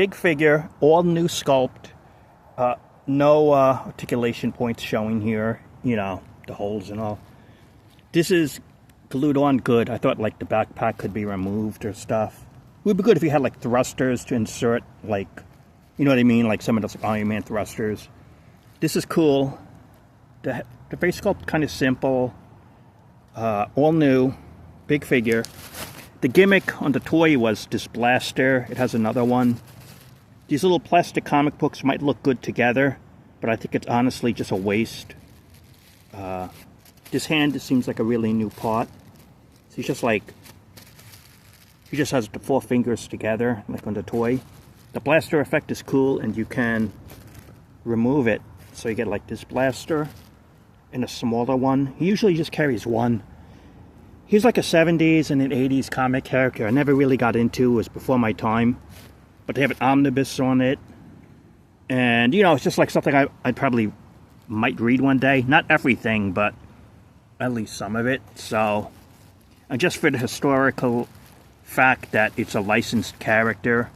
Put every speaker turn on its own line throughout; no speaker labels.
big figure, all new sculpt. No articulation points showing here. You know, the holes and all. This is glued on good. I thought like the backpack could be removed or stuff. It would be good if you had like thrusters to insert, like, you know what I mean? Like some of those Iron Man thrusters. This is cool. The face sculpt kind of simple. All new. Big figure. The gimmick on the toy was this blaster. It has another one. These little plastic comic books might look good together, but I think it's honestly just a waste. This hand, it seems like a really new part. So he's just like, he just has the 4 fingers together, like on the toy. The blaster effect is cool, and you can remove it. So you get like this blaster and a smaller one. He usually just carries one. He's like a 70s and an 80s comic character I never really got into. It was before my time. But they have an omnibus on it. And, you know, it's just like something I probably might read one day. Not everything, but at least some of it. So, and just for the historical fact that it's a licensed character,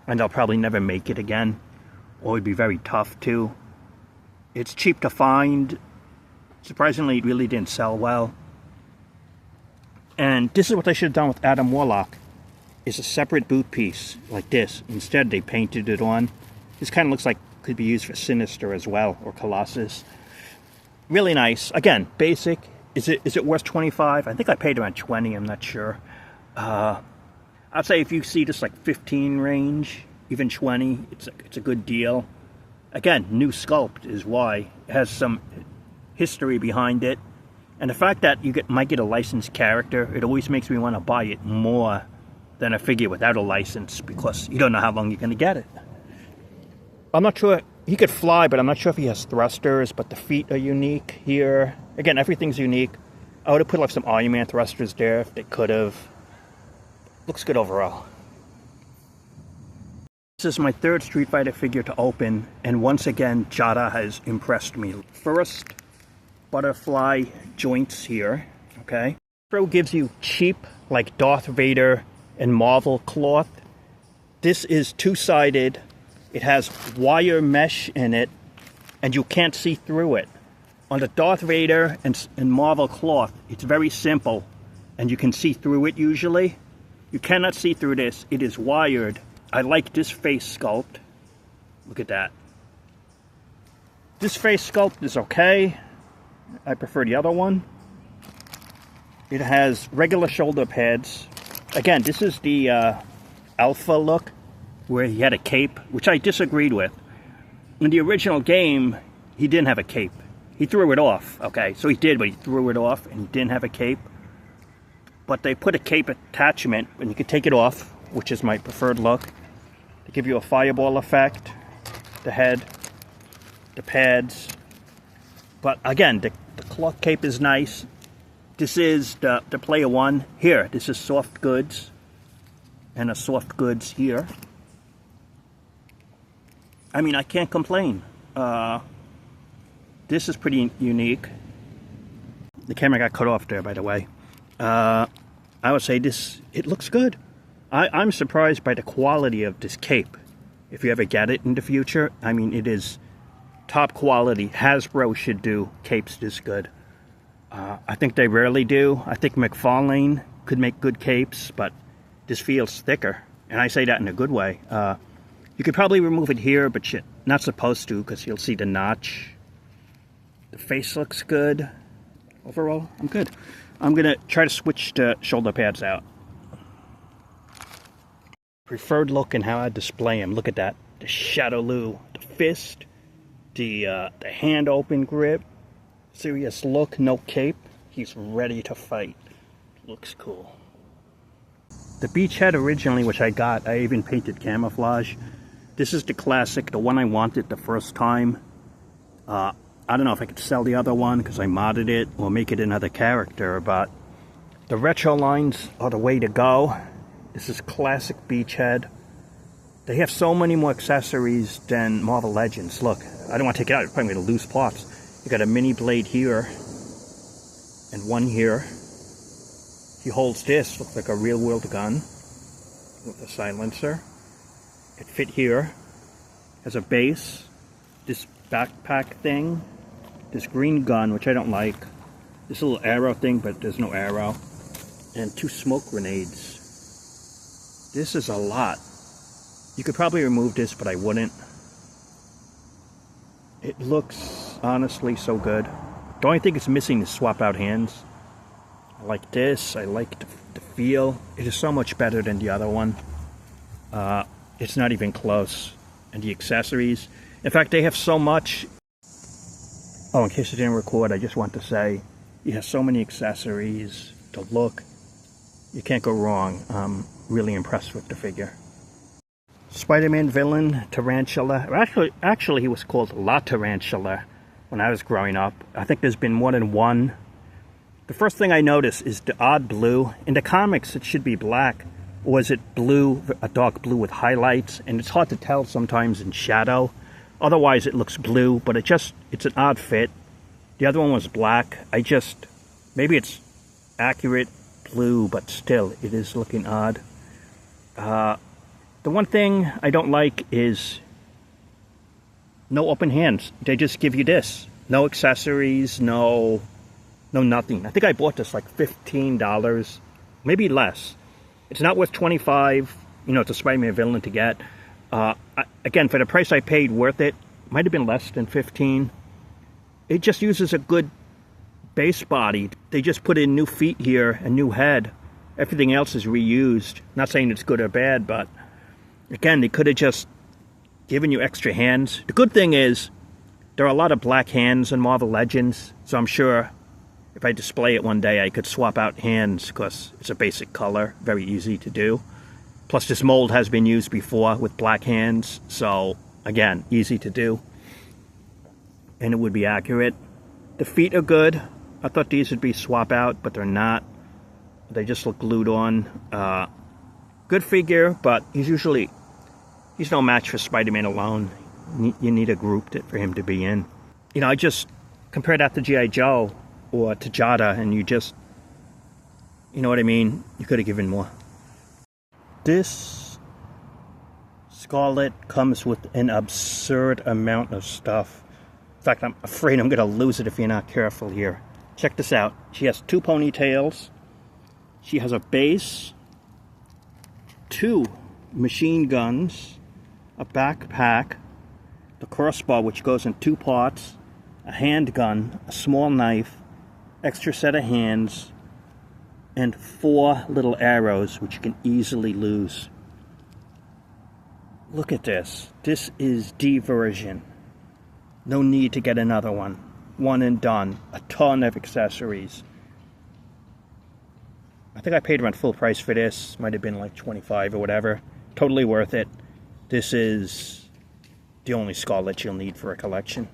and they'll probably never make it again, or it'd be very tough to. It's cheap to find. Surprisingly, it really didn't sell well. And this is what they should have done with Adam Warlock. Is a separate boot piece, like this. Instead, they painted it on. This kind of looks like could be used for Sinister as well, or Colossus. Really nice. Again, basic. Is it worth 25? I think I paid around 20. I'm not sure. I'd say if you see this like 15 range, even 20, it's a good deal. Again, new sculpt is why. It has some history behind it. And the fact that you might get a licensed character, it always makes me want to buy it more than a figure without a license, because you don't know how long you're going to get it. I'm not sure. He could fly, but I'm not sure if he has thrusters, but the feet are unique here. Again, everything's unique. I would have put like some Iron Man thrusters there if they could have. Looks good overall. This is my 3rd Street Fighter figure to open, and once again, Jada has impressed me. First, butterfly joints here, okay? Pro gives you cheap, like Darth Vader and Marvel cloth. This is 2-sided. It has wire mesh in it, and you can't see through it. On the Darth Vader and Marvel cloth, it's very simple, and you can see through it usually. You cannot see through this. It is wired. I like this face sculpt. Look at that. This face sculpt is okay. I prefer the other one. It has regular shoulder pads. Again, this is the alpha look, where he had a cape, which I disagreed with. In the original game, he didn't have a cape. He threw it off, okay? So he did, but he threw it off, and he didn't have a cape. But they put a cape attachment, and you can take it off, which is my preferred look. They give you a fireball effect, the head, the pads. But again, the cloth cape is nice. This is the player one. Here, this is soft goods. And a soft goods here. I mean, I can't complain. This is pretty unique. The camera got cut off there, by the way. I would say this, it looks good. I'm surprised by the quality of this cape. If you ever get it in the future, I mean, it is top quality. Hasbro should do capes this good. I think they rarely do. I think McFarlane could make good capes, but this feels thicker. And I say that in a good way. You could probably remove it here, but you're not supposed to, because you'll see the notch. The face looks good. Overall, I'm good. I'm going to try to switch the shoulder pads out. Preferred look and how I display him. Look at that. The Shadowloo. The fist. The hand open grip. Serious look. No cape. He's ready to fight. Looks cool. The beachhead originally, which I got, I even painted camouflage. This is the classic, the one I wanted the first time. I don't know if I could sell the other one because I modded it or make it another character, but the retro lines are the way to go. This is classic beachhead. They have so many more accessories than Marvel Legends. Look, I don't want to take it out. You're probably going to lose parts. You got a mini blade here and one here. He holds this, looks like a real-world gun with a silencer. It fit here. Has a base. This backpack thing. This green gun, which I don't like. This little arrow thing, but there's no arrow. And 2 smoke grenades. This is a lot. You could probably remove this, but I wouldn't. It looks, honestly, so good. The only thing it's missing is swap out hands. I like this. I like the feel. It is so much better than the other one. It's not even close. And the accessories. In fact, they have so much. Oh, in case I didn't record, I just want to say, it has so many accessories. The look. You can't go wrong. I'm really impressed with the figure. Spider-Man villain, Tarantula. Actually, he was called La Tarantula when I was growing up. I think there's been more than one. The first thing I noticed is the odd blue. In the comics, it should be black. Or is it blue, a dark blue with highlights? And it's hard to tell sometimes in shadow. Otherwise, it looks blue, but it's an odd fit. The other one was black. Maybe it's accurate blue, but still, it is looking odd. The one thing I don't like is no open hands. They just give you this. No accessories, no nothing. I think I bought this like $15, maybe less. It's not worth $25. You know, it's a Spider-Man villain to get. Again, for the price I paid, worth it. Might have been less than $15. It just uses a good base body. They just put in new feet here, a new head. Everything else is reused. Not saying it's good or bad, but again, they could have just given you extra hands. The good thing is, there are a lot of black hands in Marvel Legends, so I'm sure if I display it one day, I could swap out hands because it's a basic color, very easy to do. Plus, this mold has been used before with black hands, so again, easy to do. And it would be accurate. The feet are good. I thought these would be swap out, but they're not. They just look glued on. Good figure, but he's no match for Spider-Man alone. You need a group for him to be in. You know, I just compare that to G.I. Joe or to Jada, and you know what I mean? You could have given more. This Scarlet comes with an absurd amount of stuff. In fact, I'm afraid I'm going to lose it if you're not careful here. Check this out. She has 2 ponytails. She has a base, 2 machine guns, a backpack, the crossbow, which goes in 2 parts, a handgun, a small knife, extra set of hands, and 4 little arrows, which you can easily lose. Look at this. This is the version. No need to get another one. One and done. A ton of accessories. I think I paid around full price for this. Might have been like $25 or whatever. Totally worth it. This is the only Scarlet you'll need for a collection.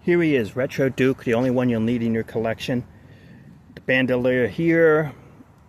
Here he is, Retro Duke, the only one you'll need in your collection. The bandolier here,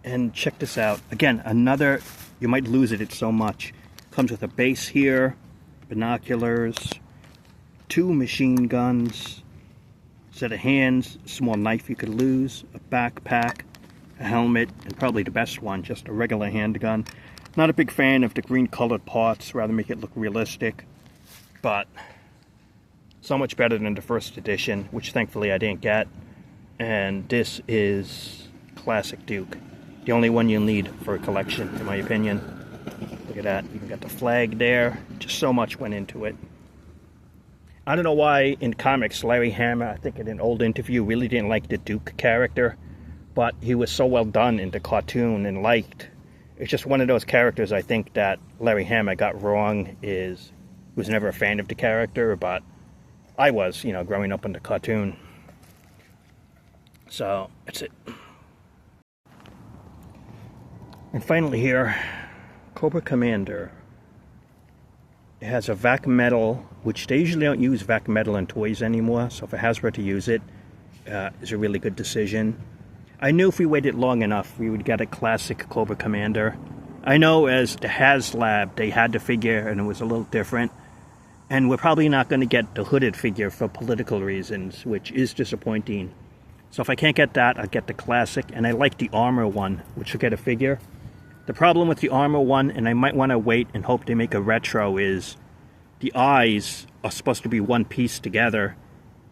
and check this out. Again, another, you might lose it, it's so much. Comes with a base here, binoculars, 2 machine guns, set of hands, small knife you could lose, a backpack, a helmet, and probably the best one, just a regular handgun. Not a big fan of the green colored parts, rather make it look realistic, but so much better than the first edition, which thankfully I didn't get. And this is classic Duke. The only one you'll need for a collection, in my opinion. Look at that. Even got the flag there. Just so much went into it. I don't know why in comics, Larry Hama, I think in an old interview, really didn't like the Duke character. But he was so well done in the cartoon and liked. It's just one of those characters I think that Larry Hama got wrong. He was never a fan of the character, but I was, you know, growing up in the cartoon. So, that's it. And finally here, Cobra Commander. It has a vac metal, which they usually don't use vac metal in toys anymore, so for Hasbro to use it is a really good decision. I knew if we waited long enough, we would get a classic Cobra Commander. I know as the HasLab, they had the figure and it was a little different. And we're probably not going to get the hooded figure for political reasons, which is disappointing. So if I can't get that, I'll get the classic. And I like the armor one, which will get a figure. The problem with the armor one, and I might want to wait and hope they make a retro, is the eyes are supposed to be one piece together,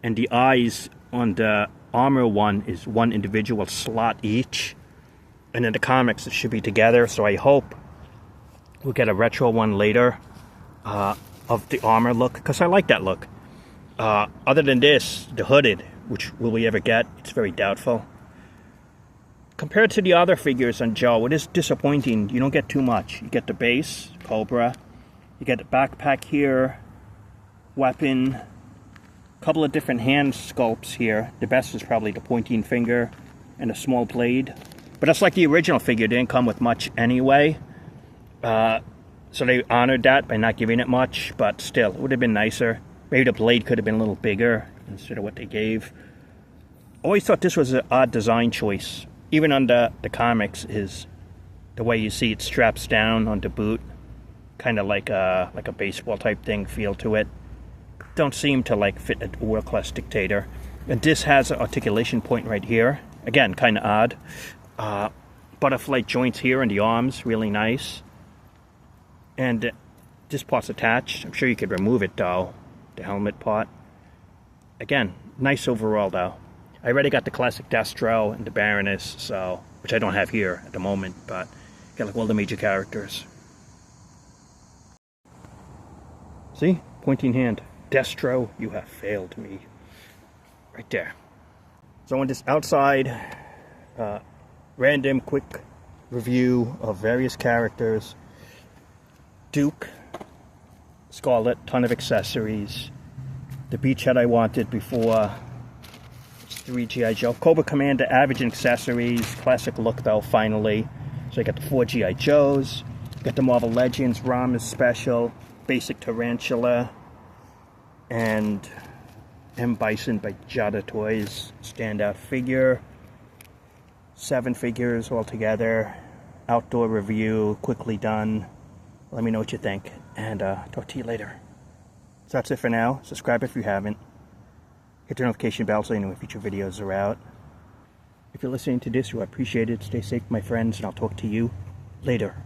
and the eyes on the armor one is one individual slot each, and in the comics it should be together. So I hope we'll get a retro one later of the armor look, because I like that look. Other than this, the hooded, which will we ever get, it's very doubtful. Compared to the other figures on Joe, it is disappointing. You don't get too much. You get the base, Cobra. You get the backpack here, weapon, a couple of different hand sculpts here. The best is probably the pointing finger and a small blade. But that's like the original figure. It didn't come with much anyway. So they honored that by not giving it much, but still, it would have been nicer. Maybe the blade could have been a little bigger instead of what they gave. Always thought this was an odd design choice. Even on the comics, is the way you see it straps down on the boot, kind of like a baseball type thing feel to it. Don't seem to like fit a world-class dictator. And this has an articulation point right here. Again, kind of odd. Butterfly joints here in the arms, really nice. And this part's attached. I'm sure you could remove it though, the helmet part. Again, nice overall though. I already got the classic Destro and the Baroness, so, which I don't have here at the moment, but got like all the major characters. See? Pointing hand. Destro, you have failed me. Right there. So on this outside, random quick review of various characters. Duke, Scarlet, ton of accessories. The beachhead I wanted before. 3 G.I. Joe. Cobra Commander, average accessories. Classic look though, finally. So I got the 4 G.I. Joes. Got the Marvel Legends, Rom is special. Basic Tarantula. And M. Bison by Jada Toys. Standout figure. 7 figures altogether. Outdoor review, quickly done. Let me know what you think. And talk to you later. So that's it for now. Subscribe if you haven't. Hit the notification bell so you know when future videos are out. If you're listening to this, I appreciate it. Stay safe, my friends, and I'll talk to you later.